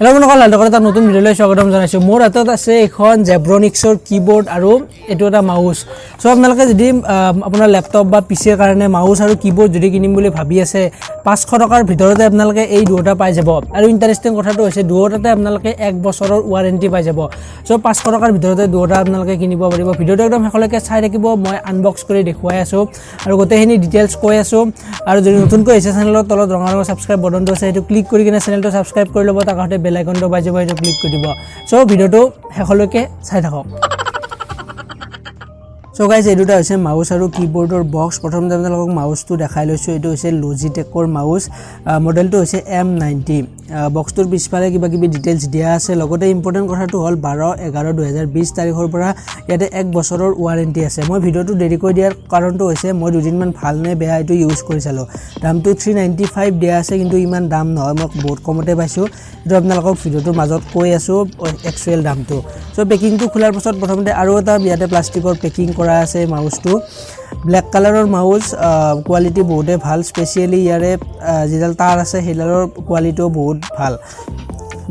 Hello' বন্ধুসকল, এটা নতুন ভিডিঅ'লৈ স্বাগতম জনাইছোঁ। মোৰ হাতত আছে এখন 𝐧𝐻 কীবোৰ্ড আৰু এইটো এটা মাউচ। সো আপোনালোকে যদি আপোনাৰ ল্যাপটপ বা পিচিৰ কাৰণে মাউচ আৰু কীবোৰ্ড যদি কিনিম বুলি ভাবি আছে 500 টকাৰ ভিতৰতে আপোনালোকে এই দুটা পাই যাব। আৰু ইণ্টাৰেষ্টিং কথাটো হৈছে দুটাতে আপোনালোকে 1 বছৰৰ ৱাৰেণ্টি পাই যাব। সো 500 টকাৰ ভিতৰতে দুটা আপোনালোকে কিনিব পাৰিব। ভিডিঅ'টো একদম শেষলৈকে চাই থাকিব, মই আনবক্স কৰি দেখুৱাই আছোঁ আৰু গোটেইখিনি ডিটেইলছ কৈ আছোঁ। আৰু যদি নতুনকৈ হৈছে চেনেলৰ তলত ৰঙা ৰঙৰ সাবস্ক্ৰাইব বাটনটো আছে, সেইটো ক্লিক কৰি কিনে চেনেলটো সাবস্ক্ৰাইব কৰি ল'ব, তাৰ কাষতে বেল আইকনটো বাজি যাব, সেইটো ক্লিক কৰি দিব। সো ভিডিঅ'টো শেষলৈকে চাই থাকক। সো গাইজ, এই দুটা হৈছে মাউচ আৰু কীবোৰ্ডৰ বক্স। প্ৰথমতে আপোনালোকক মাউচটো দেখাই লৈছোঁ। এইটো হৈছে 𝐭𝐫𝐻ৰ মাউচ, মডেলটো হৈছে M90। বক্সটোৰ পিছফালে কিবা কিবি ডিটেইলছ দিয়া আছে। লগতে ইম্পৰ্টেণ্ট কথাটো হ'ল 12/11/2020 তাৰিখৰ পৰা ইয়াতে 1 বছৰৰ ৱাৰেণ্টি আছে। মই ভিডিঅ'টো দেৰিকৈ দিয়াৰ কাৰণটো হৈছে মই দুদিনমান ভাল নে বেয়া এইটো ইউজ কৰি চালোঁ। দামটো 395 দিয়া আছে, কিন্তু ইমান দাম নহয়, মই বহুত কমতে পাইছোঁ। এইটো আপোনালোকক ভিডিঅ'টোৰ মাজত কৈ আছোঁ একচুৱেল দামটো। সো পেকিংটো খোলাৰ পাছত প্ৰথমতে আৰু এটা ইয়াতে প্লাষ্টিকৰ পেকিং কৰা আছে মাউচটো। ব্লেক কালাৰৰ মাউচ, কোৱালিটি বহুতে ভাল। স্পেচিয়েলি ইয়াৰে যিডাল তাৰ আছে সেইডালৰ কোৱালিটিও বহুত ভাল।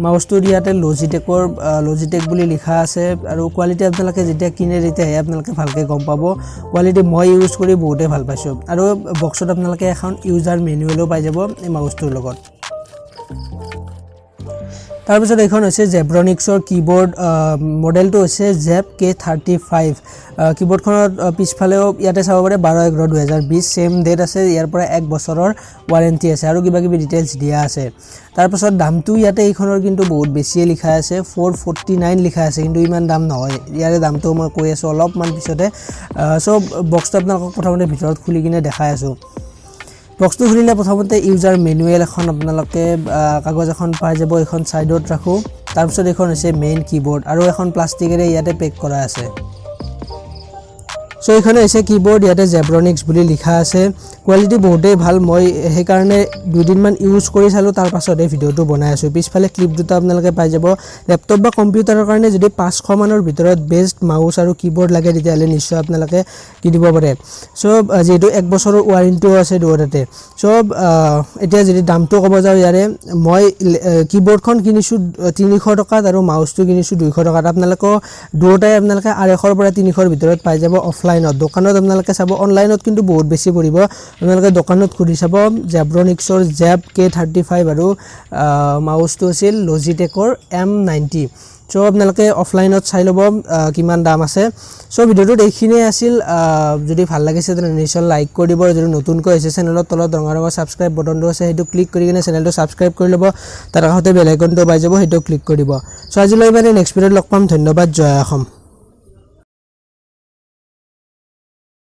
মাউচটোৰ ইয়াতে 𝐭𝐫𝐻ৰ বুলি লিখা আছে আৰু কোৱালিটি আপোনালোকে যেতিয়া কিনে তেতিয়াহে আপোনালোকে ভালকৈ গম পাব। কোৱালিটি মই ইউজ কৰি বহুতে ভাল পাইছোঁ। আৰু বক্সত আপোনালোকে এখন ইউজাৰ মেনুৱেলো পাই যাব এই মাউচটোৰ লগত। তাৰপিছত এইখন হৈছে 𝐧𝐻ৰ কীবোৰ্ড, মডেলটো হৈছে 𝐧𝐻𝐾35। কীবোৰ্ডখনত পিছফালেও ইয়াতে চাব পাৰে 12/11/2020 ছেম ডেট আছে। ইয়াৰ পৰা 1 বছৰৰ ৱাৰেণ্টি আছে আৰু কিবা কিবি ডিটেইলছ দিয়া আছে। তাৰপাছত দামটো ইয়াতে এইখনৰ কিন্তু বহুত বেছিয়ে লিখা আছে, 449 লিখা আছে, কিন্তু ইমান দাম নহয়। ইয়াৰে দামটো মই কৈ আছোঁ অলপমান পিছতে। সো বক্সটো আপোনালোকক প্ৰথমতে ভিতৰত খুলি কিনে দেখাই আছোঁ। বক্সটো খুলিলে প্ৰথমতে ইউজাৰ মেনুৱেল এখন আপোনালোকে কাগজ এখন পাই যাব, এখন ছাইডত ৰাখোঁ। তাৰপিছত এইখন হৈছে মেইন কীবোৰ্ড আৰু এখন প্লাষ্টিকেৰে ইয়াতে পেক কৰা আছে। সো এইখনে হৈছে কীবোৰ্ড, ইয়াতে 𝐧𝐻 বুলি লিখা আছে। কোৱালিটি বহুতেই ভাল, মই সেইকাৰণে দুদিনমান ইউজ কৰি চালোঁ, তাৰ পাছতে ভিডিঅ'টো বনাই আছোঁ। পিছফালে ক্লিপ দুটা আপোনালোকে পাই যাব। লেপটপ বা কম্পিউটাৰৰ কাৰণে যদি 500 মানৰ ভিতৰত বেষ্ট মাউচ আৰু কীবোৰ্ড লাগে তেতিয়াহ'লে নিশ্চয় আপোনালোকে কিনিব পাৰে। সো যিহেতু 1 বছৰৰ ৱাৰেণ্টিও আছে দুয়োটাতে। সো এতিয়া যদি দামটো ক'ব যাওঁ ইয়াৰে, মই কীবোৰ্ডখন কিনিছোঁ 300 টকাত আৰু মাউচটো কিনিছোঁ 200 টকাত। আপোনালোকে দুয়োটাই আপোনালোকে 250 পৰা 300ৰ ভিতৰত পাই যাব অফলাইনত। দোকানত আপোনালোকে চাব, অনলাইনত কিন্তু বহুত বেছি পৰিব। আপোনালোকে দোকানত ঘূৰি চাব। 𝐧𝐻ৰ 𝐧𝐻𝐾35 আৰু মাউচটো আছিল 𝐭𝐫𝐻ৰ M90। সো আপোনালোকে অফলাইনত চাই ল'ব কিমান দাম আছে। সো ভিডিঅ'টোত এইখিনিয়ে আছিল। যদি ভাল লাগিছে তেন্তে নিশ্চয় লাইক কৰি দিব। যদি নতুনকৈ হৈছে চেনেলৰ তলত ৰঙা ৰঙৰ ছাবস্ক্ৰাইব বাটনটো আছে, সেইটো ক্লিক কৰি কিনে চেনেলটো ছাবস্ক্ৰাইব কৰি ল'ব, তাৰ কাষতে বেল আইকনটো পাই যাব, সেইটো ক্লিক কৰি দিব। সো আজিলৈ মানে নেক্সট ভিডিঅ'ত লগ পাম। ধন্যবাদ, জয় অসম।